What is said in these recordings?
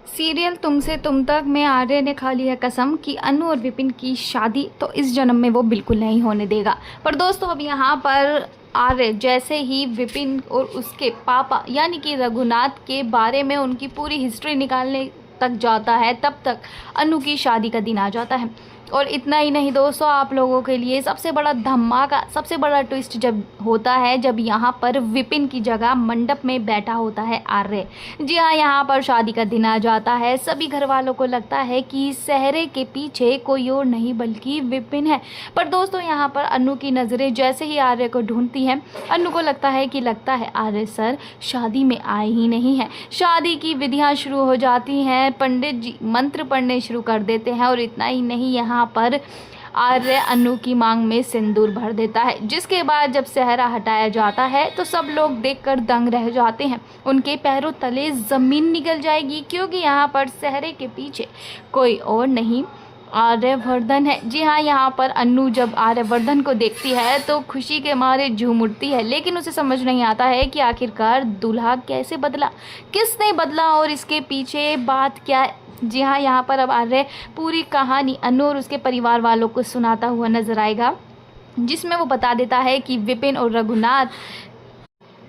Serial तुमसे तुम तक में आर्य ने खा लिया कसम कि अनु और विपिन की शादी तो इस जन्म में वो बिल्कुल नहीं होने देगा। पर दोस्तों अब यहाँ पर आर्य जैसे ही विपिन और उसके पापा यानी कि रघुनाथ के बारे में उनकी पूरी हिस्ट्री निकालने तक जाता है, तब तक अनु की शादी का दिन आ जाता है। और इतना ही नहीं दोस्तों, आप लोगों के लिए सबसे बड़ा धमाका, सबसे बड़ा ट्विस्ट जब होता है जब यहाँ पर विपिन की जगह मंडप में बैठा होता है आर्य। जी हाँ, यहाँ पर शादी का दिन आ जाता है। सभी घर वालों को लगता है कि सेहरे के पीछे कोई और नहीं बल्कि विपिन है। पर दोस्तों यहाँ पर अनु की नज़रें जैसे ही आर्य को ढूंढती हैं, अनु को लगता है आर्य सर शादी में आए ही नहीं है। शादी की विधियाँ शुरू हो जाती हैं, पंडित जी मंत्र पढ़ने शुरू कर देते हैं। और इतना ही नहीं, यहाँ पर आर्य अनु की मांग में सिंदूर भर देता है, जिसके बाद जब सेहरा हटाया जाता है तो सब लोग देखकर दंग रह जाते हैं। उनके पैरों तले ज़मीन निकल जाएगी, क्योंकि यहाँ पर सेहरे के पीछे कोई और नहीं आर्यवर्धन है। जी हाँ, यहाँ पर अनु जब आर्यवर्धन को देखती है तो खुशी के मारे झूम उठती है, लेकिन उसे समझ नहीं आता है कि आखिरकार दूल्हा कैसे बदला, किसने बदला और इसके पीछे बात क्या है। जी हाँ, यहाँ पर अब आर्य पूरी कहानी अनु और उसके परिवार वालों को सुनाता हुआ नजर आएगा, जिसमें वो बता देता है कि विपिन और रघुनाथ,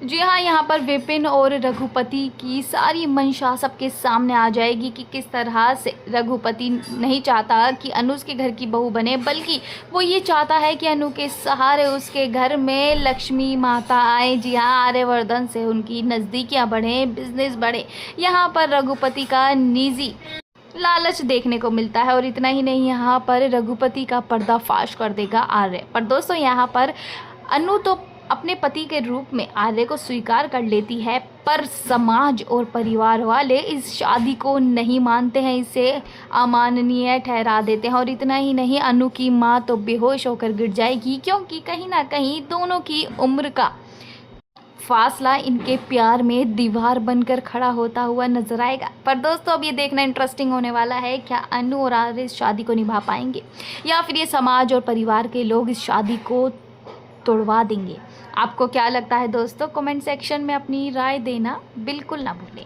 जी हाँ, यहाँ पर विपिन और रघुपति की सारी मंशा सबके सामने आ जाएगी कि किस तरह से रघुपति नहीं चाहता कि अनु उसके घर की बहू बने, बल्कि वो ये चाहता है कि अनु के सहारे उसके घर में लक्ष्मी माता आए। जी हाँ, आर्यवर्धन से उनकी नज़दीकियाँ बढ़ें, बिजनेस बढ़े। यहाँ पर रघुपति का निजी लालच देखने को मिलता है। और इतना ही नहीं, यहाँ पर रघुपति का पर्दाफाश कर देगा आर्य। पर दोस्तों यहाँ पर अनु तो अपने पति के रूप में आर्य को स्वीकार कर लेती है, पर समाज और परिवार वाले इस शादी को नहीं मानते हैं, इसे अमाननीय ठहरा देते हैं। और इतना ही नहीं, अनु की माँ तो बेहोश होकर गिर जाएगी, क्योंकि कहीं ना कहीं दोनों की उम्र का फासला इनके प्यार में दीवार बनकर खड़ा होता हुआ नजर आएगा। पर दोस्तों अब ये देखना इंटरेस्टिंग होने वाला है, क्या अनु और आर्य इस शादी को निभा पाएंगे या फिर ये समाज और परिवार के लोग इस शादी को तोड़वा देंगे। आपको क्या लगता है दोस्तों? कमेंट सेक्शन में अपनी राय देना बिल्कुल ना भूलें।